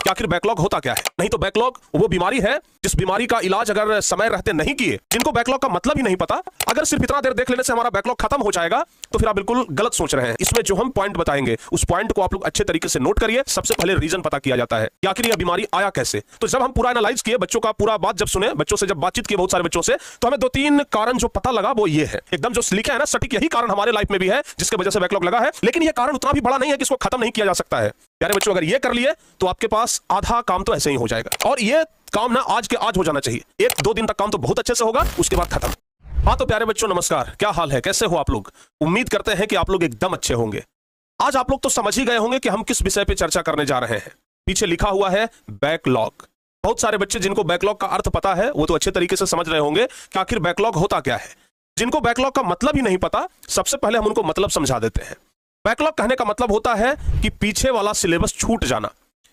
कि आखिर बैकलॉग होता क्या है। नहीं तो बैकलॉग वो बीमारी है जिस बीमारी का इलाज अगर समय रहते नहीं किए, जिनको बैकलॉग का मतलब ही नहीं पता, अगर सिर्फ इतना देर देख लेने से हमारा बैकलॉग खत्म हो जाएगा, तो फिर आप बिल्कुल गलत सोच रहे हैं। इसमें जो हम पॉइंट बताएंगे उस पॉइंट को आप लोग अच्छे तरीके से नोट करिए। सबसे पहले रीजन पता किया जाता है कि आखिर यह बीमारी आया कैसे। तो जब हम पूरा एनालाइज किए, बच्चों का पूरा बात जब सुने, बच्चों से जब बातचीत किए, बहुत सारे बच्चों से, तो हमें 2-3 कारण जो पता लगा वो ये है, एकदम जो लिखा है ना सटीक, यही कारण हमारे लाइफ में भी है जिसके वजह से बैकलॉग लगा है। लेकिन यह कारण उतना भी बड़ा नहीं है कि इसको खत्म नहीं किया जा सकता है। प्यारे बच्चों, अगर ये कर लिए तो आपके पास आधा काम तो ऐसे ही हो जाएगा, और ये काम ना आज के आज हो जाना चाहिए। 1-2 दिन तक काम तो बहुत अच्छे से होगा, उसके बाद खत्म। हाँ तो प्यारे बच्चों नमस्कार, क्या हाल है, कैसे हो आप लोग। उम्मीद करते हैं कि आप लोग एकदम अच्छे होंगे। आज आप लोग तो समझ ही गए होंगे कि हम किस विषय पे चर्चा करने जा रहे हैं। पीछे लिखा हुआ है बैकलॉग। बहुत सारे बच्चे जिनको बैकलॉग का अर्थ पता है वो तो अच्छे तरीके से समझ रहे होंगे कि आखिर बैकलॉग होता क्या है। जिनको बैकलॉग का मतलब ही नहीं पता, सबसे पहले हम उनको मतलब समझा देते हैं। बैकलॉग कहने का मतलब होता है कि पीछे वाला सिलेबस छूट जाना,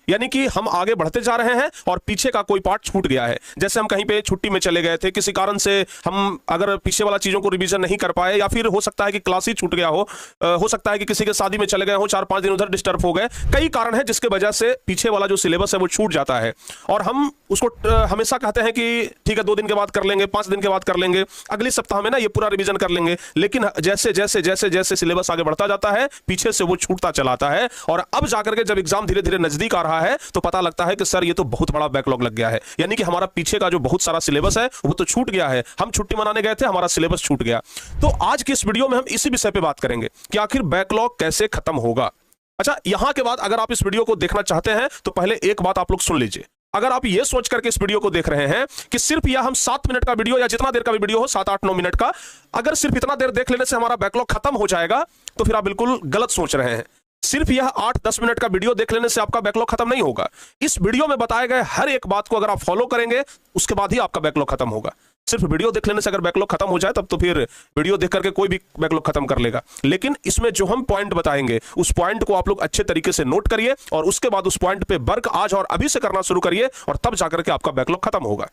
यानी कि हम आगे बढ़ते जा रहे हैं और पीछे का कोई पार्ट छूट गया है। जैसे हम कहीं पे छुट्टी में चले गए थे, किसी कारण से हम अगर पीछे वाला चीजों को रिवीजन नहीं कर पाए, या फिर हो सकता है कि क्लास ही छूट गया हो सकता है कि किसी के शादी में चले गए हो, 4-5 दिन उधर डिस्टर्ब हो गए। कई कारण है जिसके वजह से पीछे वाला जो सिलेबस है वो छूट जाता है, और हम उसको हमेशा कहते हैं कि ठीक है 2 दिन के बाद कर लेंगे, 5 दिन के बाद कर लेंगे, अगले सप्ताह में ना ये पूरा रिवीजन कर लेंगे। लेकिन जैसे जैसे जैसे जैसे सिलेबस आगे बढ़ता जाता है, पीछे से वो छूटता चलाता है, और अब जाकर के जब एग्जाम धीरे धीरे नजदीक आ रहा है तो पता लगता है कि सर ये तो बहुत बड़ा बैकलॉग लग गया है। यानी कि हमारा पीछे का जो बहुत सारा सिलेबस है वो तो छूट गया है। हम छुट्टी मनाने गए थे, हमारा सिलेबस छूट गया। तो आज की इस वीडियो में हम इसी विषय पे बात करेंगे कि आखिर बैकलॉग कैसे खत्म होगा। अच्छा, यहां के बाद अगर आप इस वीडियो को देखना चाहते हैं तो पहले एक बात आप लोग सुन लीजिए। अगर आप ये सोच करके इस वीडियो को देख रहे हैं कि सिर्फ यह हम 7 मिनट का वीडियो या जितना देर का भी वीडियो हो, 7-8-9 मिनट का, अगर सिर्फ इतना देर देख लेने से हमारा बैकलॉग खत्म हो जाएगा, तो फिर आप बिल्कुल गलत सोच रहे हैं। सिर्फ यह 8-10 मिनट का वीडियो देख लेने से आपका बैकलॉग खत्म नहीं होगा। इस वीडियो में बताए गए हर एक बात को अगर आप फॉलो करेंगे, उसके बाद ही आपका बैकलॉग खत्म होगा। सिर्फ वीडियो देख लेने से अगर बैकलॉग खत्म हो जाए तब तो फिर वीडियो देख करके कोई भी बैकलॉग खत्म कर लेगा। लेकिन इसमें जो हम पॉइंट बताएंगे उस पॉइंट को आप लोग अच्छे तरीके से नोट करिए, और उसके बाद उस पॉइंट पे वर्क आज और अभी से करना शुरू करिए, और तब जाकर के आपका बैकलॉग खत्म होगा।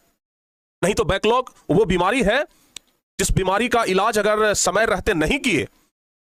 नहीं तो बैकलॉग वो बीमारी है जिस बीमारी का इलाज अगर समय रहते नहीं किए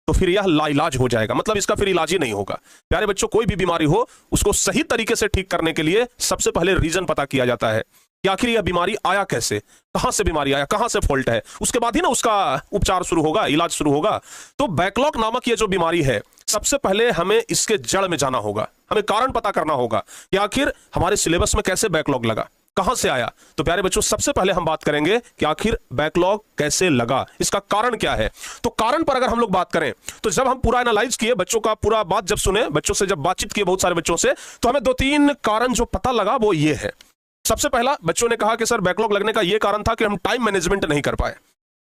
तो फिर यह लाइलाज हो जाएगा, मतलब इसका फिर इलाज ही नहीं होगा। प्यारे बच्चों, कोई भी बीमारी हो उसको सही तरीके से ठीक करने के लिए सबसे पहले रीजन पता किया जाता है कि आखिर यह बीमारी आया कैसे, कहां से बीमारी आया, कहां से फॉल्ट है, उसके बाद ही ना उसका उपचार शुरू होगा, इलाज शुरू होगा। तो बैकलॉग नामक ये जो बीमारी है, सबसे पहले हमें इसके जड़ में जाना होगा, हमें कारण पता करना होगा कि आखिर हमारे सिलेबस में कैसे बैकलॉग लगा, कहां से आया। तो प्यारे बच्चों, सबसे पहले हम बात करेंगे कि आखिर बैकलॉग कैसे लगा, इसका कारण क्या है। तो कारण पर अगर हम लोग बात करें तो जब हम पूरा एनालाइज किए, बच्चों का पूरा बात जब सुने, बच्चों से जब बातचीत किए, बहुत सारे बच्चों से, तो हमें 2-3 कारण जो पता लगा वो ये है। सबसे पहला, बच्चों ने कहा कि सर बैकलॉग लगने का यह कारण था कि हम टाइम मैनेजमेंट नहीं कर पाए।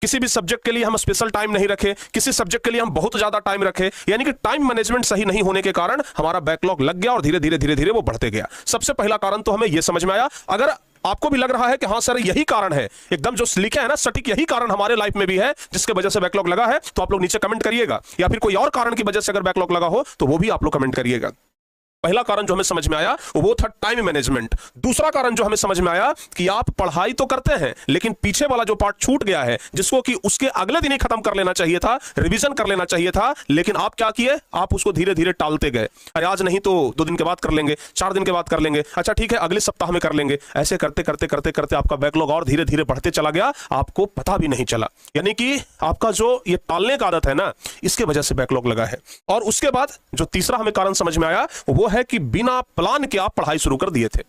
किसी भी सब्जेक्ट के लिए हम स्पेशल टाइम नहीं रखे, किसी सब्जेक्ट के लिए हम बहुत ज्यादा टाइम रखे, यानी कि टाइम मैनेजमेंट सही नहीं होने के कारण हमारा बैकलॉग लग गया और धीरे धीरे धीरे धीरे वो बढ़ते गया। सबसे पहला कारण तो हमें यह समझ में आया। अगर आपको भी लग रहा है कि हाँ सर यही कारण है, एकदम जो लिखा है ना सटीक, यही कारण हमारे लाइफ में भी है जिसके वजह से बैकलॉग लगा है, तो आप लोग नीचे कमेंट करिएगा। या फिर कोई और कारण की वजह से अगर बैकलॉग लगा हो तो वो भी आप लोग कमेंट करिएगा। पहला कारण जो हमें समझ में आया वो था टाइम मैनेजमेंट। दूसरा कारण जो हमें समझ में आया कि आप पढ़ाई तो करते हैं लेकिन पीछे वाला जो पार्ट छूट गया है, जिसको कि उसके अगले दिन ही खत्म कर लेना चाहिए था, रिवीजन कर लेना चाहिए था, लेकिन आप क्या किए, आप उसको धीरे धीरे टालते गए। अरे आज नहीं तो 2 दिन के बाद कर लेंगे, 4 दिन के बाद कर लेंगे, अच्छा ठीक है अगले सप्ताह में कर लेंगे। ऐसे करते करते करते करते आपका बैकलॉग और धीरे धीरे बढ़ते चला गया, आपको पता भी नहीं चला। यानी कि आपका जो ये टालने का आदत है ना, इसके वजह से बैकलॉग लगा है। और उसके बाद जो तीसरा हमें कारण समझ में आया वो है कि बिना प्लान के आप पढ़ाई शुरू कर दिए थे।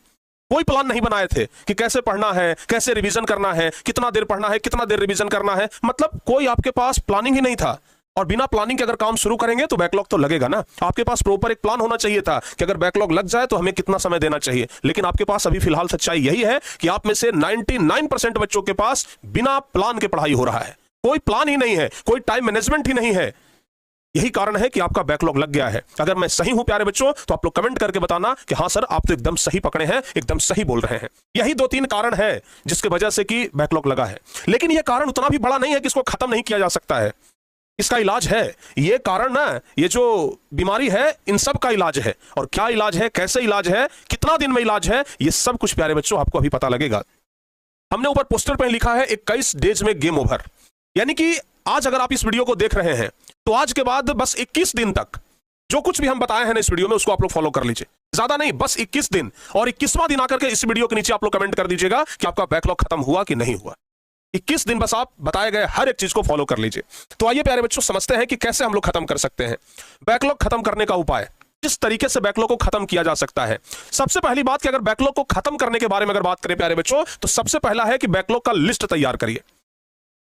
कोई प्लान नहीं बनाए थे कि कैसे पढ़ना है, कैसे रिवीजन करना है, कितना देर पढ़ना है, कितना देर रिवीजन करना है, मतलब कोई आपके पास प्लानिंग ही नहीं था। और बिना प्लानिंग के अगर काम शुरू करेंगे तो बैकलॉग तो लगेगा ना। आपके पास प्रॉपर एक प्लान होना चाहिए था कि अगर बैकलॉग लग जाए तो हमें कितना समय देना चाहिए। लेकिन आपके पास अभी फिलहाल सच्चाई यही है कि आप में से 99% बच्चों के पास बिना प्लान के पढ़ाई हो रहा है। कोई प्लान ही नहीं है, कोई टाइम मैनेजमेंट ही नहीं है। यही कारण है कि आपका बैकलॉग लग गया है। अगर मैं सही हूं प्यारे बच्चों तो आप लोग कमेंट करके बताना कि हां सर आप तो एकदम सही पकड़े हैं, एकदम सही बोल रहे हैं। यही 2-3 कारण है जिसकी वजह से कि बैकलॉग लगा है। लेकिन यह कारण उतना भी बड़ा नहीं है कि इसको खत्म नहीं किया जा सकता है। इसका इलाज है। ये कारण ना, ये जो बीमारी है, इन सब का इलाज है। और क्या इलाज है, कैसे इलाज है, कितना दिन में इलाज है, ये सब कुछ प्यारे बच्चों आपको अभी पता लगेगा। हमने ऊपर पोस्टर पर लिखा है 21 डेज में गेम ओवर। यानी कि आज अगर आप इस वीडियो को देख रहे हैं तो आज के बाद बस 21 दिन तक जो कुछ भी हम बताए हैं ना इस वीडियो में उसको आप लोग फॉलो कर लीजिए, ज्यादा नहीं, बस 21 दिन, और 21वां दिन आकर के इस वीडियो के नीचे आप लोग कमेंट कर दीजिएगा कि आपका बैकलॉग खत्म हुआ कि नहीं हुआ। 21 दिन बस आप बताए गए हर एक चीज को फॉलो कर लीजिए। तो आइए प्यारे बच्चों समझते हैं कि कैसे हम लोग खत्म कर सकते हैं बैकलॉग खत्म करने का उपाय, किस तरीके से बैकलॉग को खत्म किया जा सकता है। सबसे पहली बात कि अगर बैकलॉग को खत्म करने के बारे में अगर बात करें प्यारे बच्चों, तो सबसे पहला है कि बैकलॉग का लिस्ट तैयार करिए।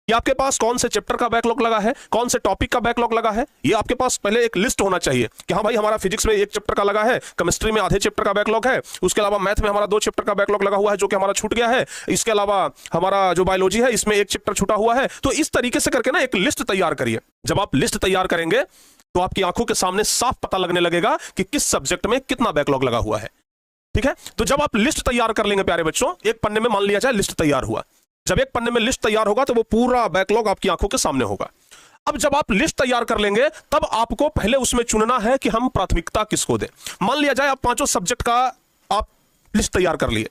ये आपके पास कौन से चैप्टर का बैकलॉग लगा है, कौन से टॉपिक का बैकलॉग लगा है, ये आपके पास पहले एक लिस्ट होना चाहिए कि हाँ भाई हमारा फिजिक्स में 1 चैप्टर का लगा है, केमिस्ट्री में आधे चैप्टर का बैकलॉग है, उसके अलावा मैथ में हमारा 2 चैप्टर का बैकलॉग लगा हुआ है जो कि हमारा छूट गया है, इसके अलावा हमारा जो बायोलॉजी है इसमें 1 चैप्टर छूटा हुआ है। तो इस तरीके से करके ना एक लिस्ट तैयार करिए। जब आप लिस्ट तैयार करेंगे तो आपकी आंखों के सामने साफ पता लगने लगेगा कि किस सब्जेक्ट में कितना बैकलॉग लगा हुआ है। ठीक है, तो जब आप लिस्ट तैयार कर लेंगे प्यारे बच्चों, एक पन्ने में मान लिया जाए लिस्ट तैयार हुआ, जब एक पन्ने में लिस्ट तैयार होगा तो वो पूरा बैकलॉग आपकी आंखों के सामने होगा। अब जब आप लिस्ट तैयार कर लेंगे तब आपको पहले उसमें चुनना है कि हम प्राथमिकता किसको दें। मान लिया जाए आप 5 सब्जेक्ट का आप लिस्ट तैयार कर लिए,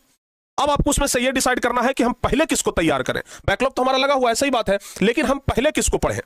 अब आपको उसमें से ये डिसाइड करना है कि हम पहले किसको तैयार करें। बैकलॉग तो हमारा लगा हुआ है, सही बात है, लेकिन हम पहले किसको पढ़ें।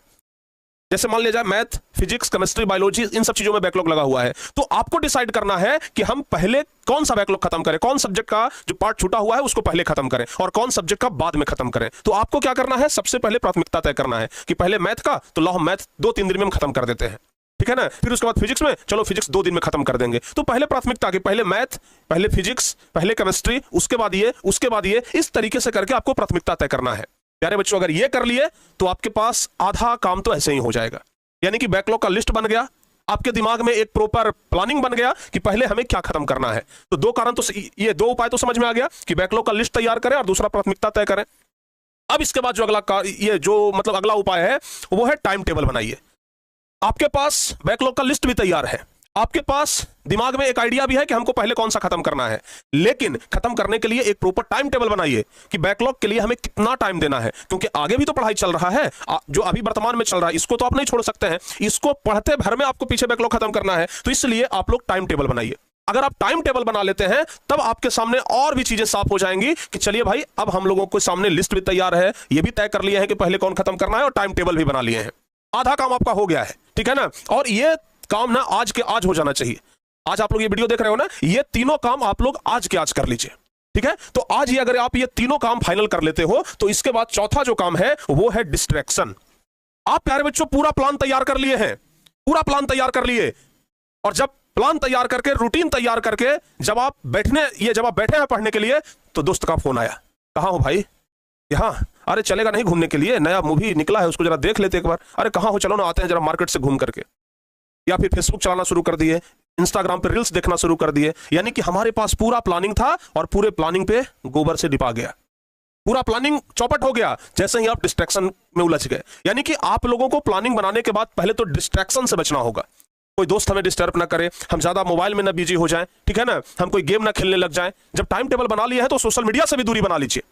जैसे मान लिया जाए मैथ, फिजिक्स, केमिस्ट्री, बायोलॉजी, इन सब चीजों में बैकलॉग लगा हुआ है, तो आपको डिसाइड करना है कि हम पहले कौन सा बैकलॉग खत्म करें, कौन सब्जेक्ट का जो पार्ट छूटा हुआ है उसको पहले खत्म करें और कौन सब्जेक्ट का बाद में खत्म करें। तो आपको क्या करना है, सबसे पहले प्राथमिकता तय करना है कि पहले मैथ का, तो लो हम मैथ 2-3 दिन में हम खत्म कर देते हैं, ठीक है ना। फिर उसके बाद फिजिक्स में, चलो फिजिक्स 2 दिन में खत्म कर देंगे। तो पहले प्राथमिकता की पहले मैथ, पहले फिजिक्स, पहले केमिस्ट्री, उसके बाद ये, उसके बाद ये, इस तरीके से करके आपको प्राथमिकता तय करना है। प्यारे बच्चों अगर ये कर लिए तो आपके पास आधा काम तो ऐसे ही हो जाएगा, यानी कि बैकलॉग का लिस्ट बन गया, आपके दिमाग में एक प्रॉपर प्लानिंग बन गया कि पहले हमें क्या खत्म करना है। तो 2 कारण तो, ये 2 उपाय तो समझ में आ गया कि बैकलॉग का लिस्ट तैयार करें और दूसरा प्राथमिकता तय करें। अब इसके बाद जो अगला उपाय है वो है टाइम टेबल बनाइए। आपके पास बैकलॉग का लिस्ट भी तैयार है, आपके पास दिमाग में एक आइडिया भी है कि हमको पहले कौन सा खत्म करना है, लेकिन खत्म करने के लिए एक प्रॉपर टाइम टेबल बनाइए कि बैकलॉग के लिए हमें कितना टाइम देना है, क्योंकि आगे भी तो पढ़ाई चल रहा है, जो अभी वर्तमान में चल रहा है इसको तो आप नहीं छोड़ सकते हैं, इसको पढ़ते भर में आपको पीछे बैकलॉग खत्म करना है। तो इसलिए आप लोग टाइम टेबल बनाइए। अगर आप टाइम टेबल बना लेते हैं तब आपके सामने और भी चीजें साफ हो जाएंगी कि चलिए भाई अब हम लोगों के सामने लिस्ट भी तैयार है, ये भी तय कर लिए हैं कि पहले कौन खत्म करना है और टाइम टेबल भी बना लिए हैं। आधा काम आपका हो गया है, ठीक है ना। और ये काम ना आज के आज हो जाना चाहिए। आज आप लोग ये वीडियो देख रहे हो ना, ये तीनों काम आप लोग आज के आज कर लीजिए, ठीक है। तो आज ही अगर आप ये तीनों काम फाइनल कर लेते हो तो इसके बाद चौथा जो काम है वो है डिस्ट्रैक्शन। आप प्यारे बच्चों पूरा प्लान तैयार कर लिए हैं, पूरा प्लान तैयार कर लिए, और जब प्लान तैयार करके, रूटीन तैयार करके जब आप बैठे हैं पढ़ने के लिए तो दोस्त का फोन आया, कहां हो भाई, यहां, अरे चलेगा नहीं घूमने के लिए, नया मूवी निकला है उसको जरा देख लेते एक बार, अरे कहां हो, चलो ना आते हैं जरा मार्केट से घूम करके। या फिर फेसबुक चलाना शुरू कर दिए, इंस्टाग्राम पे रील्स देखना शुरू कर दिए, यानी कि हमारे पास पूरा प्लानिंग था और पूरे प्लानिंग पे गोबर से डिपा गया, पूरा प्लानिंग चौपट हो गया जैसे ही आप डिस्ट्रैक्शन में उलझ गए। यानी कि आप लोगों को प्लानिंग बनाने के बाद पहले तो डिस्ट्रैक्शन से बचना होगा। कोई दोस्त हमें डिस्टर्ब ना करे, हम ज्यादा मोबाइल में ना बिजी हो जाएं, ठीक है ना, हम कोई गेम ना खेलने लग जाएं। जब टाइम टेबल बना लिया है तो सोशल मीडिया से भी दूरी बना लीजिए,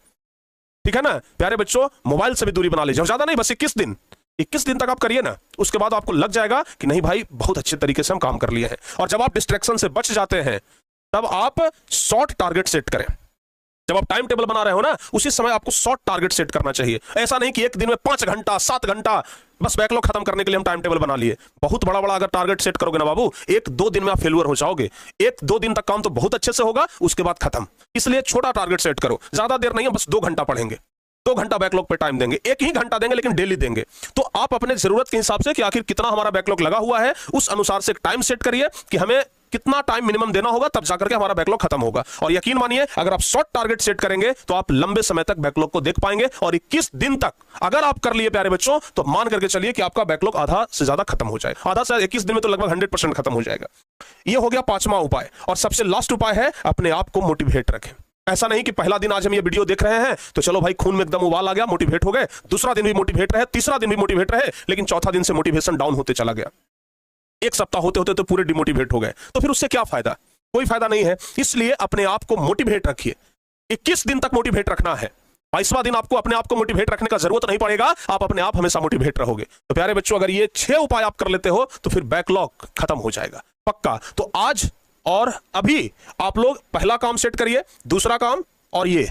ठीक है ना प्यारे बच्चों, मोबाइल से भी दूरी बना लीजिए, ज्यादा नहीं, बस 21 दिन तक आप करिए ना, उसके बाद आपको लग जाएगा कि नहीं भाई बहुत अच्छे तरीके से हम काम कर लिए हैं। और जब आप डिस्ट्रैक्शन से बच जाते हैं तब आप शॉर्ट टारगेट सेट करें। जब आप टाइम टेबल बना रहे हो ना उसी समय आपको शॉर्ट टारगेट सेट करना चाहिए। ऐसा नहीं कि एक दिन में 5 घंटा 7 घंटा बस बैकलॉग खत्म करने के लिए हम टाइम टेबल बना लिए। बहुत बड़ा बड़ा अगर टारगेट सेट करोगे ना बाबू, 1-2 दिन में आप फेलियर हो जाओगे। 1-2 दिन तक काम तो बहुत अच्छे से होगा, उसके बाद खत्म। इसलिए छोटा टारगेट सेट करो, ज्यादा देर नहीं है, बस 2 घंटा पढ़ेंगे, 2 घंटा बैकलॉग पे टाइम देंगे, 1 ही घंटा देंगे लेकिन डेली देंगे। तो आप अपने जरूरत के हिसाब से कि आखिर कितना हमारा बैकलॉग लगा हुआ है उस अनुसार से एक टाइम सेट करिए कि हमें कितना टाइम मिनिमम देना होगा, तब जाकर के हमारा बैकलॉग खत्म होगा। और यकीन मानिए अगर आप शॉर्ट टारगेट सेट करेंगे तो आप लंबे समय तक बैकलॉग को देख पाएंगे। और 21 दिन तक अगर आप कर लिए प्यारे बच्चों तो मान करके चलिए कि आपका बैकलॉग आधा से ज्यादा खत्म हो जाएगा। आधा से 21 दिन में तो लगभग 100% खत्म हो जाएगा। यह हो गया 5वां उपाय। और सबसे लास्ट उपाय है अपने आप को मोटिवेट रखें। ऐसा नहीं कि पहला दिन आज हम ये वीडियो देख रहे हैं तो चलो भाई खून में एकदम उबाल आ गया, मोटिवेट हो गए, दूसरा दिन भी मोटिवेट रहे, तीसरा दिन भी मोटिवेट रहे, लेकिन चौथा दिन से मोटिवेशन डाउन होते चला गया, 1 सप्ताह होते होते तो पूरे डिमोटिवेट हो गए। तो फिर उससे क्या फायदा, कोई फायदा नहीं है। इसलिए अपने आप को मोटिवेट रखिए। 21 दिन तक मोटिवेट रखना है। 22वां दिन आपको अपने आप को मोटिवेट रखने का जरूरत नहीं पड़ेगा, आप अपने आप हमेशा मोटिवेट रहोगे। तो प्यारे बच्चों अगर ये 6 उपाय आप कर लेते हो तो फिर बैकलॉग खत्म हो जाएगा पक्का। तो आज और अभी आप लोग पहला काम सेट करिए, दूसरा काम और ये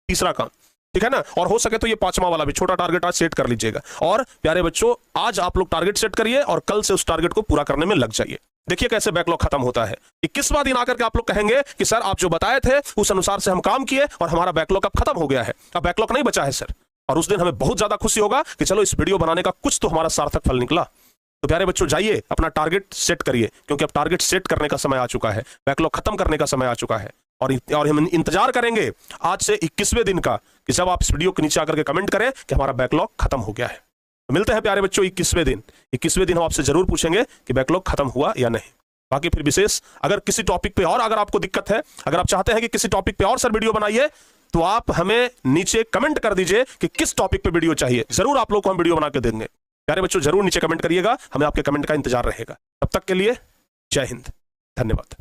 तीसरा काम, ठीक है ना। और हो सके तो ये 5वां वाला भी छोटा टारगेट आज सेट कर लीजिएगा। और प्यारे बच्चों आज आप लोग टारगेट सेट करिए और कल से उस टारगेट को पूरा करने में लग जाइए। देखिए कैसे बैकलॉग खत्म होता है। 21वां दिन आकर के आप लोग कहेंगे कि सर आप जो बताए थे उस अनुसार से हम काम किए और हमारा बैकलॉग अब खत्म हो गया है, अब बैकलॉग नहीं बचा है सर। और उस दिन हमें बहुत ज्यादा खुशी होगा कि चलो इस वीडियो बनाने का कुछ तो हमारा सार्थक फल निकला। तो प्यारे बच्चों जाइए अपना टारगेट सेट करिए, क्योंकि अब टारगेट सेट करने का समय आ चुका है, बैकलॉग खत्म करने का समय आ चुका है। और हम इंतजार करेंगे आज से 21वें दिन का कि जब आप इस वीडियो के नीचे आकर के कमेंट करें कि हमारा बैकलॉग खत्म हो गया है। तो मिलते हैं प्यारे बच्चों 21वें दिन। 21वें दिन हम आपसे जरूर पूछेंगे कि बैकलॉग खत्म हुआ या नहीं। बाकी फिर विशेष अगर किसी टॉपिक पे और अगर आपको दिक्कत है, अगर आप चाहते हैं कि किसी टॉपिक पे और सर वीडियो बनाइए, तो आप हमें नीचे कमेंट कर दीजिए कि किस टॉपिक पे वीडियो चाहिए। जरूर आप लोग को हम वीडियो बना के देंगे। प्यारे बच्चों जरूर नीचे कमेंट करिएगा, हमें आपके कमेंट का इंतजार रहेगा। तब तक के लिए जय हिंद, धन्यवाद।